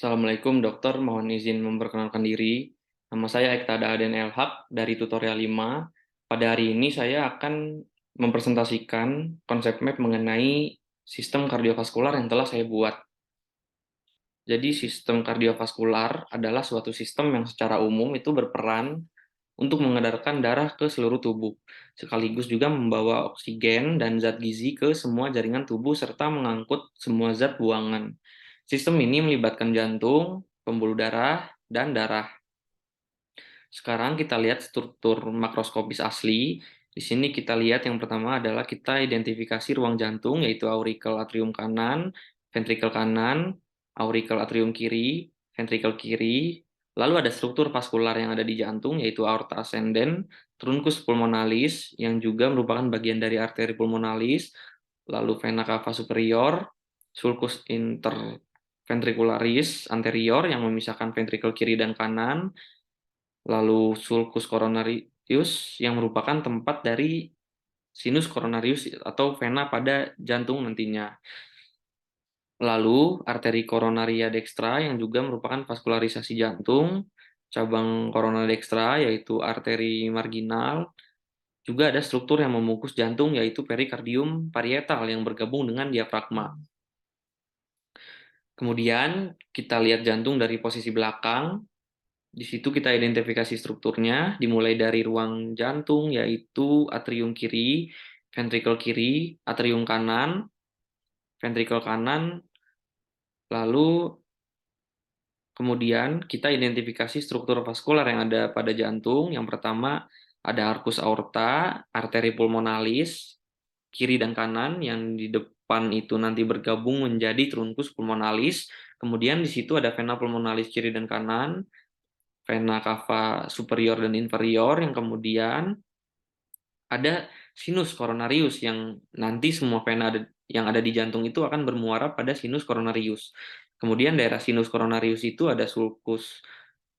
Assalamualaikum dokter, mohon izin memperkenalkan diri. Nama saya Ektada Aden Elhak dari tutorial 5. Pada hari ini saya akan mempresentasikan konsep map mengenai sistem kardiovaskular yang telah saya buat. Jadi sistem kardiovaskular adalah suatu sistem yang secara umum itu berperan untuk mengedarkan darah ke seluruh tubuh, sekaligus juga membawa oksigen dan zat gizi ke semua jaringan tubuh serta mengangkut semua zat buangan. Sistem ini melibatkan jantung, pembuluh darah, dan darah. Sekarang kita lihat struktur makroskopis asli. Di sini kita lihat yang pertama adalah kita identifikasi ruang jantung, yaitu aurikel atrium kanan, ventrikel kanan, aurikel atrium kiri, ventrikel kiri. Lalu ada struktur vaskular yang ada di jantung, yaitu aorta ascendens, truncus pulmonalis, yang juga merupakan bagian dari arteri pulmonalis, lalu vena cava superior, sulcus interventricularis anterior yang memisahkan ventrikel kiri dan kanan, lalu sulcus coronarius yang merupakan tempat dari sinus coronarius atau vena pada jantung nantinya. Lalu arteri coronaria dextra yang juga merupakan vaskularisasi jantung, cabang corona dextra yaitu arteri marginal, juga ada struktur yang membungkus jantung yaitu perikardium parietal yang bergabung dengan diafragma. Kemudian kita lihat jantung dari posisi belakang. Di situ kita identifikasi strukturnya, dimulai dari ruang jantung, yaitu atrium kiri, ventrikel kiri, atrium kanan, ventrikel kanan, lalu kemudian kita identifikasi struktur vaskular yang ada pada jantung. Yang pertama ada arcus aorta, arteri pulmonalis, kiri dan kanan, yang di depan itu nanti bergabung menjadi truncus pulmonalis. Kemudian di situ ada vena pulmonalis kiri dan kanan, vena cava superior dan inferior, yang kemudian ada sinus coronarius yang nanti semua vena yang ada di jantung itu akan bermuara pada sinus coronarius. Kemudian daerah sinus coronarius itu ada sulcus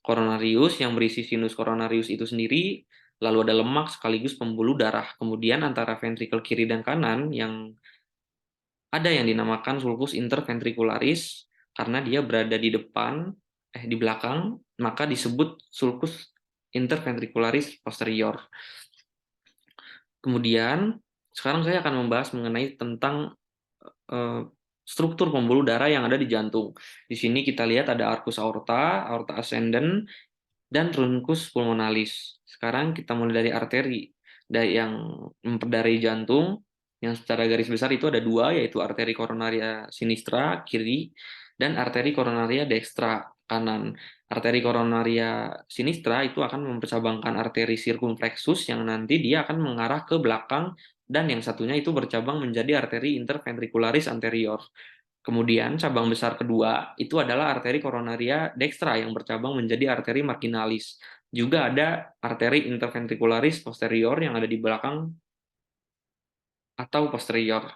coronarius yang berisi sinus coronarius itu sendiri, lalu ada lemak sekaligus pembuluh darah. Kemudian antara ventrikel kiri dan kanan yang ada yang dinamakan sulcus interventricularis karena dia berada di depan, di belakang, maka disebut sulcus interventricularis posterior. Kemudian, sekarang saya akan membahas mengenai tentang struktur pembuluh darah yang ada di jantung. Di sini kita lihat ada arcus aorta, aorta ascendens, dan truncus pulmonalis. Sekarang kita mulai dari arteri yang memperdarai jantung, yang secara garis besar itu ada dua, yaitu arteri coronaria sinistra kiri dan arteri coronaria dextra kanan. Arteri coronaria sinistra itu akan mempercabangkan arteri circumflexus yang nanti dia akan mengarah ke belakang, dan yang satunya itu bercabang menjadi arteri interventricularis anterior. Kemudian cabang besar kedua itu adalah arteri coronaria dextra yang bercabang menjadi arteri marginalis. Juga ada arteri interventricularis posterior yang ada di belakang atau posterior.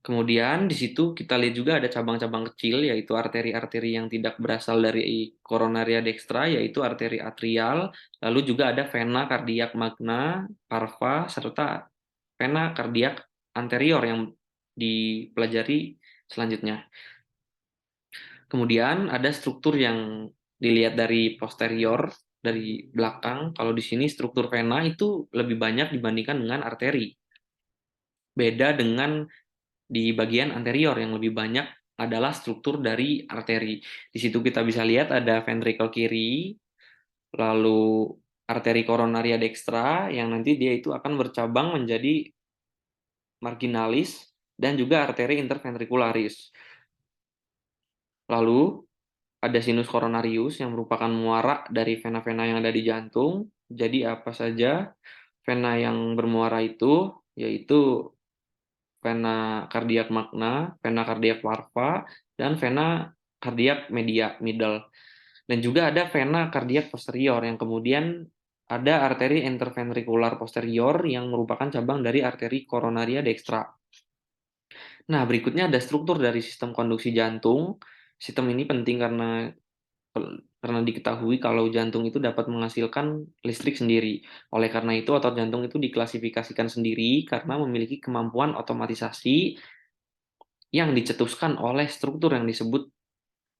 Kemudian di situ kita lihat juga ada cabang-cabang kecil, yaitu arteri-arteri yang tidak berasal dari coronaria dextra, yaitu arteri atrial, lalu juga ada vena kardiak magna, parva, serta vena kardiak anterior yang dipelajari selanjutnya. Kemudian ada struktur yang dilihat dari posterior, dari belakang. Kalau di sini struktur vena itu lebih banyak dibandingkan dengan arteri. Beda dengan di bagian anterior yang lebih banyak adalah struktur dari arteri. Di situ kita bisa lihat ada ventrikel kiri, lalu arteri coronaria dextra yang nanti dia itu akan bercabang menjadi marginalis dan juga arteri interventricularis. Lalu ada sinus coronarius yang merupakan muara dari vena-vena yang ada di jantung. Jadi apa saja vena yang bermuara itu, yaitu vena kardiak magna, vena kardiak parva, dan vena kardiak middle. Dan juga ada vena kardiak posterior yang kemudian ada arteri interventricular posterior yang merupakan cabang dari arteri coronaria dextra. Nah, berikutnya ada struktur dari sistem konduksi jantung. Sistem ini penting karena diketahui kalau jantung itu dapat menghasilkan listrik sendiri. Oleh karena itu, otot jantung itu diklasifikasikan sendiri karena memiliki kemampuan otomatisasi yang dicetuskan oleh struktur yang disebut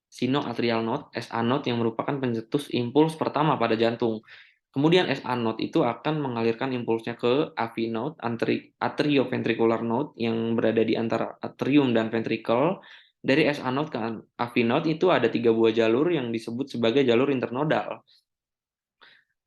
sinoatrial node, SA node yang merupakan pencetus impuls pertama pada jantung. Kemudian SA node itu akan mengalirkan impulsnya ke AV node, atrioventricular node yang berada di antara atrium dan ventricle. Dari SA node ke AV node itu ada 3 buah jalur yang disebut sebagai jalur internodal.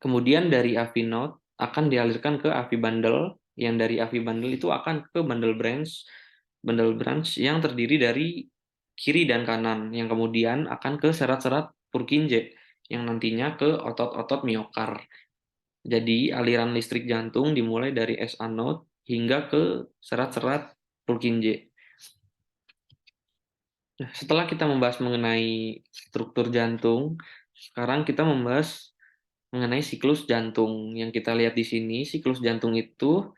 Kemudian dari AV node akan dialirkan ke AV bundle, yang dari AV bundle itu akan ke bundle branch yang terdiri dari kiri dan kanan, yang kemudian akan ke serat-serat Purkinje, yang nantinya ke otot-otot miokard. Jadi aliran listrik jantung dimulai dari SA node hingga ke serat-serat Purkinje. Nah, setelah kita membahas mengenai struktur jantung, sekarang kita membahas mengenai siklus jantung. Yang kita lihat di sini, siklus jantung itu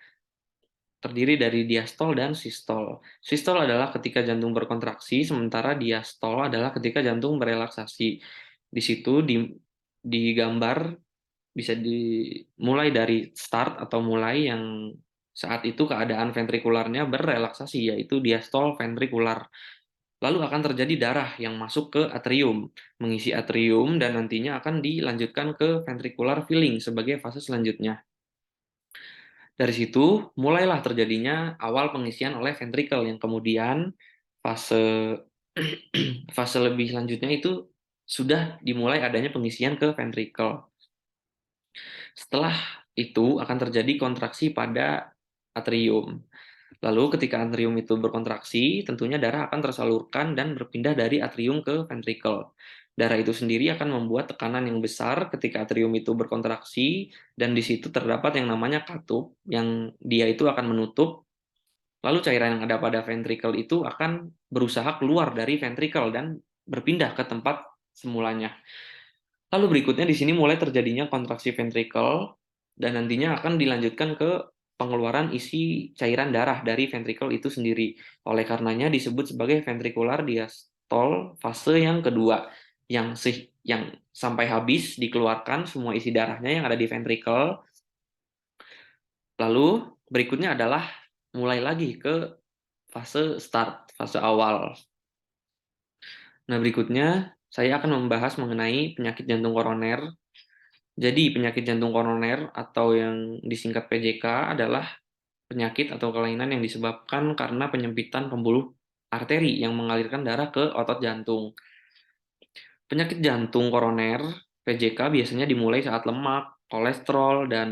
terdiri dari diastol dan sistol. Sistol adalah ketika jantung berkontraksi, sementara diastol adalah ketika jantung berelaksasi. Di situ digambar bisa dimulai dari start atau mulai yang saat itu keadaan ventrikularnya berrelaksasi, yaitu diastol ventrikular. Lalu akan terjadi darah yang masuk ke atrium, mengisi atrium, dan nantinya akan dilanjutkan ke ventricular filling sebagai fase selanjutnya. Dari situ, mulailah terjadinya awal pengisian oleh ventricle, yang kemudian fase fase lebih selanjutnya itu sudah dimulai adanya pengisian ke ventricle. Setelah itu akan terjadi kontraksi pada atrium. Lalu ketika atrium itu berkontraksi, tentunya darah akan tersalurkan dan berpindah dari atrium ke ventricle. Darah itu sendiri akan membuat tekanan yang besar ketika atrium itu berkontraksi, dan di situ terdapat yang namanya katup, yang dia itu akan menutup, lalu cairan yang ada pada ventricle itu akan berusaha keluar dari ventricle dan berpindah ke tempat semulanya. Lalu berikutnya di sini mulai terjadinya kontraksi ventricle, dan nantinya akan dilanjutkan ke pengeluaran isi cairan darah dari ventricle itu sendiri. Oleh karenanya disebut sebagai ventricular diastole fase yang kedua, yang sampai habis dikeluarkan semua isi darahnya yang ada di ventricle. Lalu berikutnya adalah mulai lagi ke fase start, fase awal. Nah, berikutnya saya akan membahas mengenai penyakit jantung koroner. Jadi, penyakit jantung koroner atau yang disingkat PJK adalah penyakit atau kelainan yang disebabkan karena penyempitan pembuluh arteri yang mengalirkan darah ke otot jantung. Penyakit jantung koroner (PJK) biasanya dimulai saat lemak, kolesterol, dan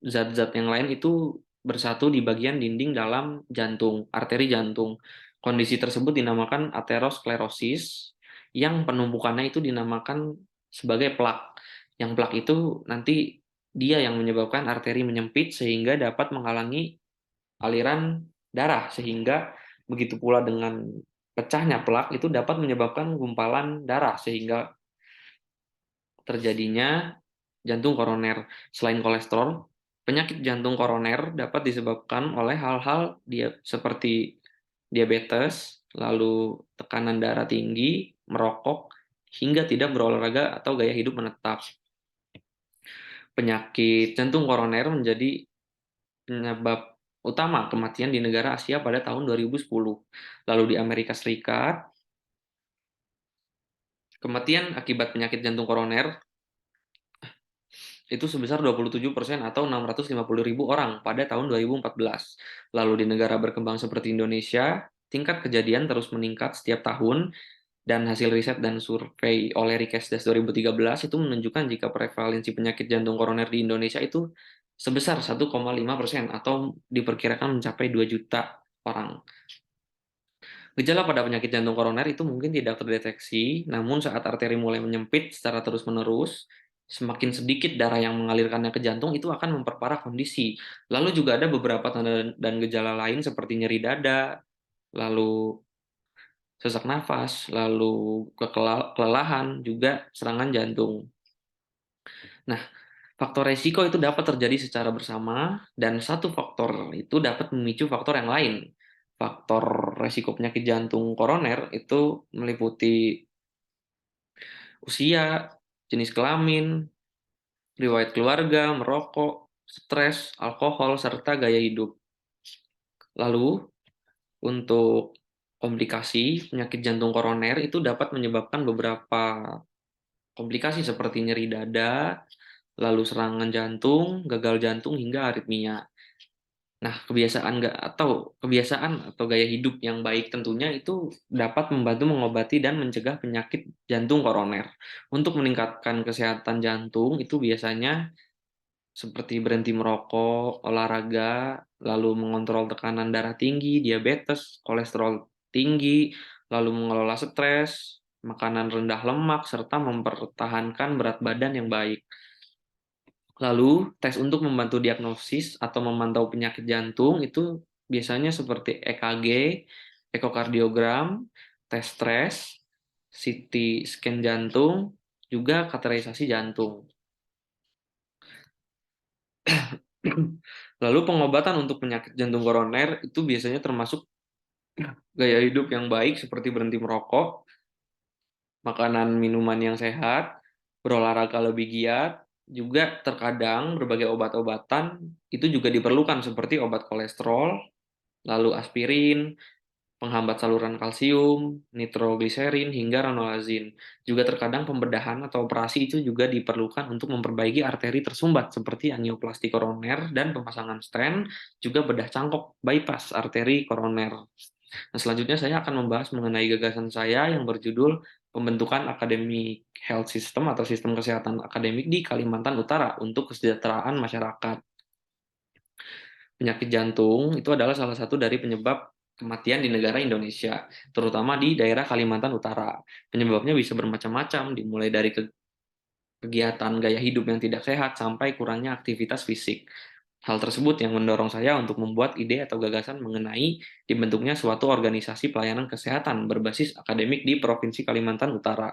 zat-zat yang lain itu bersatu di bagian dinding dalam jantung, arteri jantung. Kondisi tersebut dinamakan aterosklerosis, yang penumpukannya itu dinamakan sebagai plak. Yang plak itu nanti dia yang menyebabkan arteri menyempit sehingga dapat menghalangi aliran darah, sehingga begitu pula dengan pecahnya plak itu dapat menyebabkan gumpalan darah sehingga terjadinya jantung koroner. Selain kolesterol, penyakit jantung koroner dapat disebabkan oleh hal-hal seperti diabetes, lalu tekanan darah tinggi, merokok, hingga tidak berolahraga atau gaya hidup menetap. Penyakit jantung koroner menjadi penyebab utama kematian di negara Asia pada tahun 2010. Lalu di Amerika Serikat, kematian akibat penyakit jantung koroner itu sebesar 27% atau 650.000 orang pada tahun 2014. Lalu di negara berkembang seperti Indonesia, tingkat kejadian terus meningkat setiap tahun, dan hasil riset dan survei oleh Rikesdas 2013 itu menunjukkan jika prevalensi penyakit jantung koroner di Indonesia itu sebesar 1,5% atau diperkirakan mencapai 2 juta orang. Gejala pada penyakit jantung koroner itu mungkin tidak terdeteksi, namun saat arteri mulai menyempit secara terus-menerus, semakin sedikit darah yang mengalirkannya ke jantung itu akan memperparah kondisi. Lalu juga ada beberapa tanda dan gejala lain seperti nyeri dada, lalu sesak nafas, lalu kelelahan, juga serangan jantung. Nah, faktor resiko itu dapat terjadi secara bersama, dan satu faktor itu dapat memicu faktor yang lain. Faktor resiko penyakit jantung koroner itu meliputi usia, jenis kelamin, riwayat keluarga, merokok, stres, alkohol, serta gaya hidup. Lalu, untuk komplikasi penyakit jantung koroner itu dapat menyebabkan beberapa komplikasi seperti nyeri dada, lalu serangan jantung, gagal jantung, hingga aritmia. Nah, kebiasaan atau gaya hidup yang baik tentunya itu dapat membantu mengobati dan mencegah penyakit jantung koroner. Untuk meningkatkan kesehatan jantung itu biasanya seperti berhenti merokok, olahraga, lalu mengontrol tekanan darah tinggi, diabetes, kolesterol tinggi, lalu mengelola stres, makanan rendah lemak, serta mempertahankan berat badan yang baik. Lalu, tes untuk membantu diagnosis atau memantau penyakit jantung itu biasanya seperti EKG, ekokardiogram, tes stres, CT scan jantung, juga kateterisasi jantung. Lalu pengobatan untuk penyakit jantung koroner itu biasanya termasuk gaya hidup yang baik seperti berhenti merokok, makanan minuman yang sehat, berolahraga lebih giat, juga terkadang berbagai obat-obatan itu juga diperlukan seperti obat kolesterol, lalu aspirin, penghambat saluran kalsium, nitrogliserin, hingga ranolazin. Juga terkadang pembedahan atau operasi itu juga diperlukan untuk memperbaiki arteri tersumbat seperti angioplasti koroner dan pemasangan stent, juga bedah cangkok bypass arteri koroner. Nah, selanjutnya saya akan membahas mengenai gagasan saya yang berjudul Pembentukan Akademi Health System atau Sistem Kesehatan Akademik di Kalimantan Utara untuk Kesejahteraan Masyarakat. Penyakit jantung itu adalah salah satu dari penyebab kematian di negara Indonesia, terutama di daerah Kalimantan Utara. Penyebabnya bisa bermacam-macam, dimulai dari kegiatan gaya hidup yang tidak sehat sampai kurangnya aktivitas fisik. Hal tersebut yang mendorong saya untuk membuat ide atau gagasan mengenai dibentuknya suatu organisasi pelayanan kesehatan berbasis akademik di Provinsi Kalimantan Utara.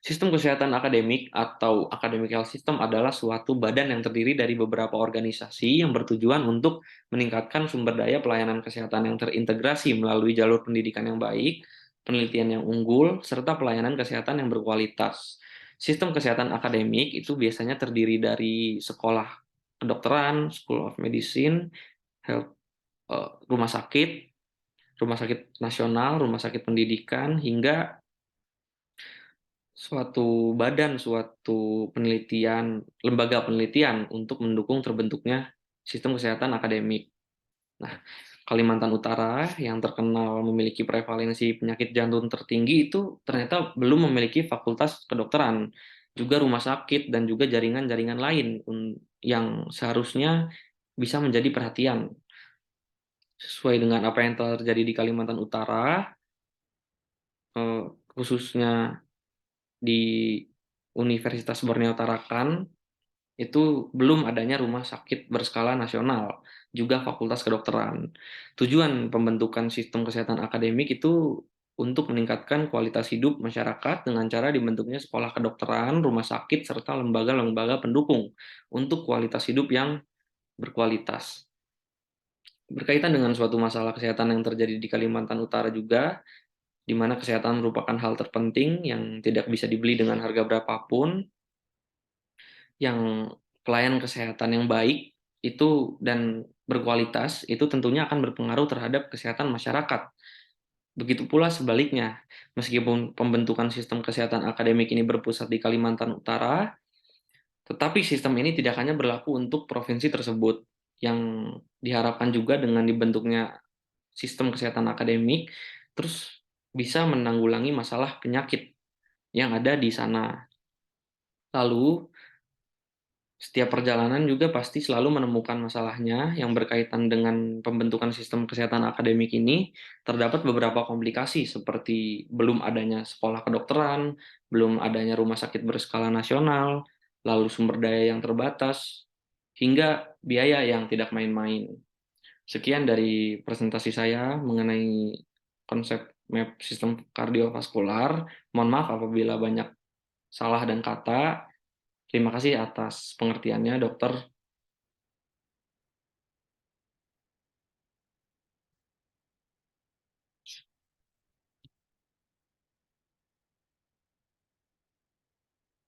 Sistem kesehatan akademik atau academic health system adalah suatu badan yang terdiri dari beberapa organisasi yang bertujuan untuk meningkatkan sumber daya pelayanan kesehatan yang terintegrasi melalui jalur pendidikan yang baik, penelitian yang unggul, serta pelayanan kesehatan yang berkualitas. Sistem kesehatan akademik itu biasanya terdiri dari sekolah kedokteran, School of Medicine, health, rumah sakit nasional, rumah sakit pendidikan, hingga suatu penelitian, lembaga penelitian untuk mendukung terbentuknya sistem kesehatan akademik. Nah, Kalimantan Utara yang terkenal memiliki prevalensi penyakit jantung tertinggi itu ternyata belum memiliki fakultas kedokteran, juga rumah sakit dan juga jaringan-jaringan lain yang seharusnya bisa menjadi perhatian. Sesuai dengan apa yang telah terjadi di Kalimantan Utara, khususnya di Universitas Borneo Tarakan, itu belum adanya rumah sakit berskala nasional, juga fakultas kedokteran. Tujuan pembentukan sistem kesehatan akademik itu untuk meningkatkan kualitas hidup masyarakat dengan cara dibentuknya sekolah kedokteran, rumah sakit, serta lembaga-lembaga pendukung untuk kualitas hidup yang berkualitas. Berkaitan dengan suatu masalah kesehatan yang terjadi di Kalimantan Utara juga, di mana kesehatan merupakan hal terpenting yang tidak bisa dibeli dengan harga berapapun, yang pelayanan kesehatan yang baik itu dan berkualitas itu tentunya akan berpengaruh terhadap kesehatan masyarakat. Begitu pula sebaliknya, meskipun pembentukan sistem kesehatan akademik ini berpusat di Kalimantan Utara, tetapi sistem ini tidak hanya berlaku untuk provinsi tersebut. Yang diharapkan juga dengan dibentuknya sistem kesehatan akademik, terus bisa menanggulangi masalah penyakit yang ada di sana. Lalu, setiap perjalanan juga pasti selalu menemukan masalahnya yang berkaitan dengan pembentukan sistem kesehatan akademik ini. Terdapat beberapa komplikasi seperti belum adanya sekolah kedokteran, belum adanya rumah sakit berskala nasional, lalu sumber daya yang terbatas, hingga biaya yang tidak main-main. Sekian dari presentasi saya mengenai konsep map sistem kardiovaskular. Mohon maaf apabila banyak salah dan kata. Terima kasih atas pengertiannya, Dokter.